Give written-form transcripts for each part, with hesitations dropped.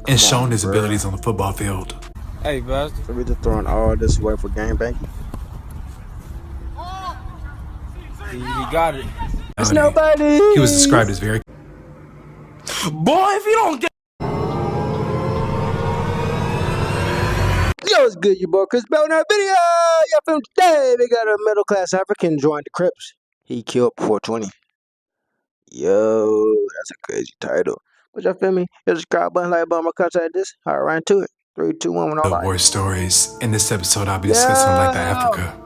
and shown his abilities on the football field. Hey, bastard. So we just throwing all this away for game banking. He got it. It's nobody. He was described as very... Boy, if you don't get... Yo, what's good, you boy Chris Bell in our video. Y'all film today. They got a middle class African joined the Crips. He killed 420. Yo, that's a crazy title. But y'all feel me? Hit the subscribe button, like button, more content like this. All right, right into it. 3, 2, 1, when all The war stories. In this episode, I'll be discussing Black Africa.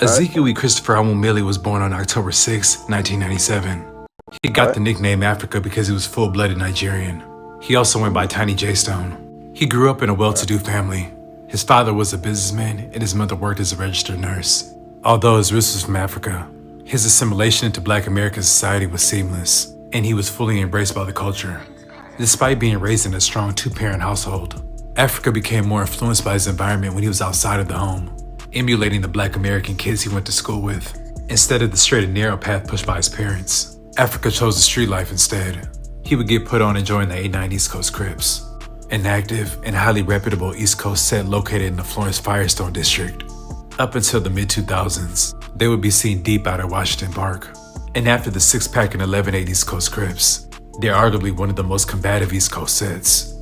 Ezekiel E. Christopher Awumili was born on October 6, 1997. He got the nickname Africa because he was full-blooded Nigerian. He also went by Tiny J Stone. He grew up in a well-to-do family. His father was a businessman and his mother worked as a registered nurse. Although his roots was from Africa, his assimilation into Black American society was seamless, and he was fully embraced by the culture. Despite being raised in a strong two-parent household, Africa became more influenced by his environment when he was outside of the home, emulating the Black American kids he went to school with. Instead of the straight and narrow path pushed by his parents, Africa chose the street life instead. He would get put on and join the 89 East Coast Crips, an active and highly reputable East Coast set located in the Florence Firestone district. Up until the mid-2000s, they would be seen deep out at Washington Park. And after the 6-pack and 11-8 East Coast Crips, they're arguably one of the most combative East Coast sets.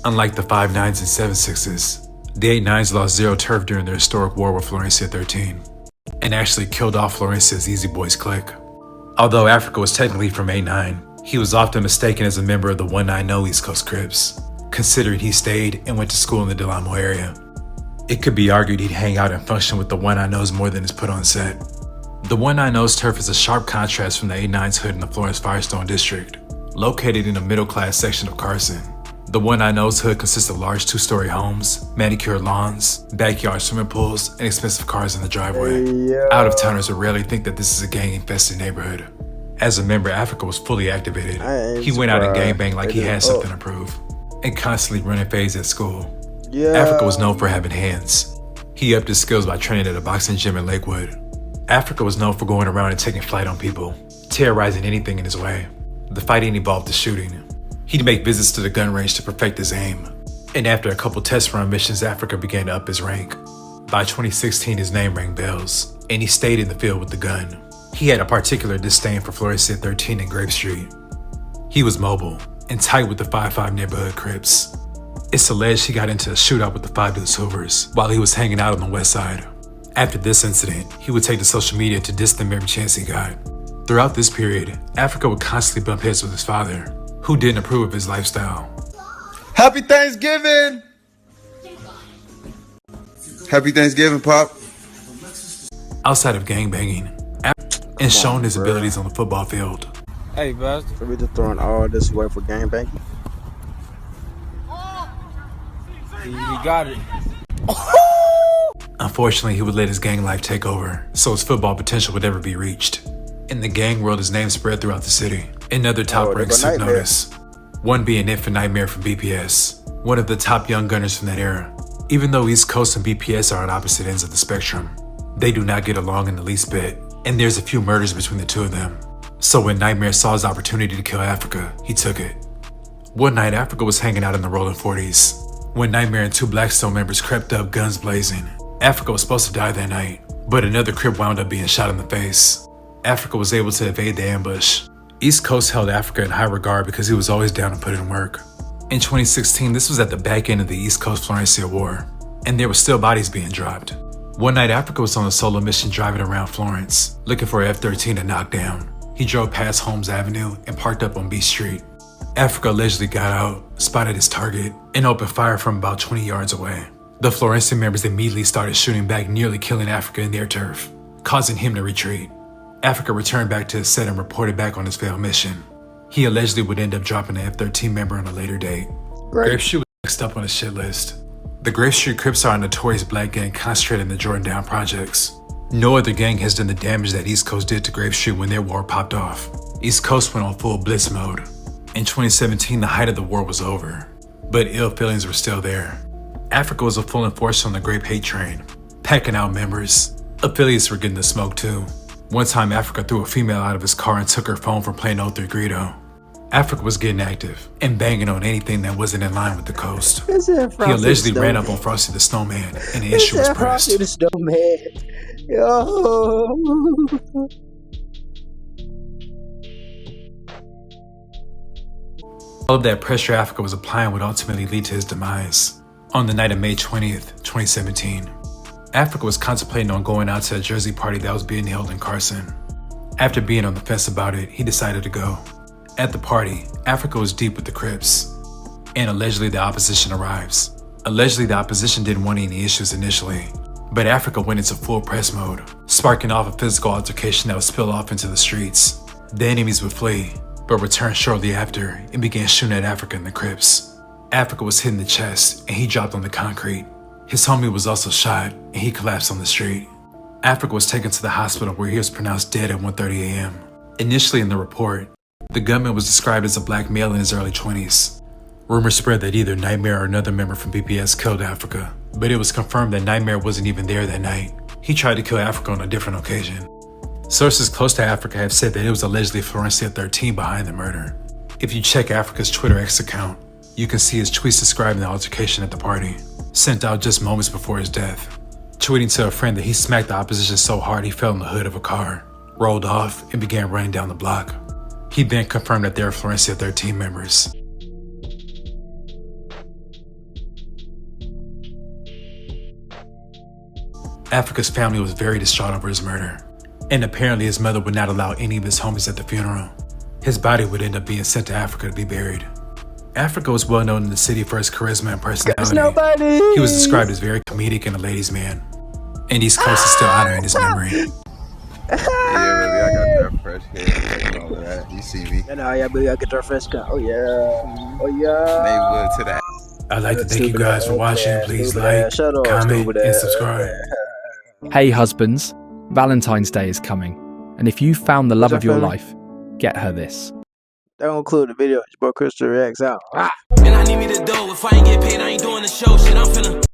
Unlike the 5-9s and 7-6s, the 8-9s lost zero turf during their historic war with Florencia 13, and actually killed off Florencia's Easy Boys clique. Although Africa was technically from 8-9, he was often mistaken as a member of the 190 East Coast Crips, considering he stayed and went to school in the Delamo area. It could be argued he'd hang out and function with the 190s more than is put on set. The 190's turf is a sharp contrast from the 8-9's hood in the Florence Firestone district, located in a middle-class section of Carson. The 190's hood consists of large 2-story homes, manicured lawns, backyard swimming pools, and expensive cars in the driveway. Out-of-towners would rarely think that this is a gang-infested neighborhood. As a member, Africa was fully activated. He went out and gangbanged like he had something to prove, and constantly running phase at school. Africa was known for having hands. He upped his skills by training at a boxing gym in Lakewood. Africa was known for going around and taking flight on people, terrorizing anything in his way. The fighting involved the shooting. He'd make visits to the gun range to perfect his aim. And after a couple test run missions, Africa began to up his rank. By 2016, his name rang bells, and he stayed in the field with the gun. He had a particular disdain for Florencia 13 and Grape Street. He was mobile and tight with the 5-5 neighborhood Crips. It's alleged he got into a shootout with the 5 Deuce Hoovers while he was hanging out on the west side. After this incident, he would take to social media to diss them every chance he got. Throughout this period, Africa would constantly bump heads with his father, who didn't approve of his lifestyle. Happy Thanksgiving! Happy Thanksgiving, Pop. Outside of gangbanging, and shown his abilities on the football field. Hey, bastard. So we just throwing all this away for game banking. He got it. Unfortunately, he would let his gang life take over, so his football potential would never be reached. In the gang world, his name spread throughout the city. Another top ranks took notice. One being Infant Nightmare from BPS, one of the top young gunners from that era. Even though East Coast and BPS are on opposite ends of the spectrum, they do not get along in the least bit, and there's a few murders between the two of them. So when Nightmare saw his opportunity to kill Africa, he took it. One night, Africa was hanging out in the Rolling 40s, when Nightmare and 2 Blackstone members crept up, guns blazing. Africa was supposed to die that night, but another Crip wound up being shot in the face. Africa was able to evade the ambush. East Coast held Africa in high regard because he was always down to put in work. In 2016, this was at the back end of the East Coast Florencia War, and there were still bodies being dropped. One night, Africa was on a solo mission driving around Florence, looking for a F-13 to knock down. He drove past Holmes Avenue and parked up on Beach Street. Africa allegedly got out, spotted his target, and opened fire from about 20 yards away. The Florencia members immediately started shooting back, nearly killing Africa in their turf, causing him to retreat. Africa returned back to his set and reported back on his failed mission. He allegedly would end up dropping the F-13 member on a later date. Grape Street was next up on his shit list. The Grape Street Crips are a notorious black gang concentrated in the Jordan Down projects. No other gang has done the damage that East Coast did to Grape Street when their war popped off. East Coast went on full blitz mode. In 2017, the height of the war was over, but ill feelings were still there. Africa was a full enforcer on the Grape hate train, packing out members. Affiliates were getting the smoke too. One time, Africa threw a female out of his car and took her phone for playing 03 Greedo. Africa was getting active and banging on anything that wasn't in line with the coast. It's a He Frosty allegedly the ran up Snowman. on Frosty the Snowman and the It's issue was a Frosty pressed. the Snowman. Yo. All of that pressure Africa was applying would ultimately lead to his demise. On the night of May 20th, 2017, Africa was contemplating on going out to a Jersey party that was being held in Carson. After being on the fence about it, he decided to go. At the party, Africa was deep with the Crips, and allegedly the opposition arrives. Allegedly the opposition didn't want any issues initially, but Africa went into full press mode, sparking off a physical altercation that would spill off into the streets. The enemies would flee, but returned shortly after and began shooting at Africa and the Crips. Africa was hit in the chest and he dropped on the concrete. His homie was also shot and he collapsed on the street. Africa was taken to the hospital where he was pronounced dead at 1:30 a.m. Initially in the report, the gunman was described as a black male in his early 20s. Rumors spread that either Nightmare or another member from BPS killed Africa, but it was confirmed that Nightmare wasn't even there that night. He tried to kill Africa on a different occasion. Sources close to Africa have said that it was allegedly Florencia 13 behind the murder. If you check Africa's Twitter X account, you can see his tweets describing the altercation at the party, sent out just moments before his death, tweeting to a friend that he smacked the opposition so hard he fell in the hood of a car, rolled off, and began running down the block. He then confirmed that they were Florencia 13 members. Africa's family was very distraught over his murder, and apparently his mother would not allow any of his homies at the funeral. His body would end up being sent to Africa to be buried. Africa was well known in the city for his charisma and personality. He was described as very comedic and a ladies' man, and East Coast is still honoring his memory. Yeah, really, I got that fresh hair and all of that. You see me? And I really gotta get our fresh cut. Oh yeah. Oh yeah. Neighborhood to that. I'd like to thank you guys for watching. Please like, comment, and subscribe. Hey husbands, Valentine's Day is coming, and if you found the love of your life, get her this. That don't include the video. It's your boy Chris Terrorize out. And I need me the dough. If I ain't get paid, I ain't doing the show. Shit, I'm finna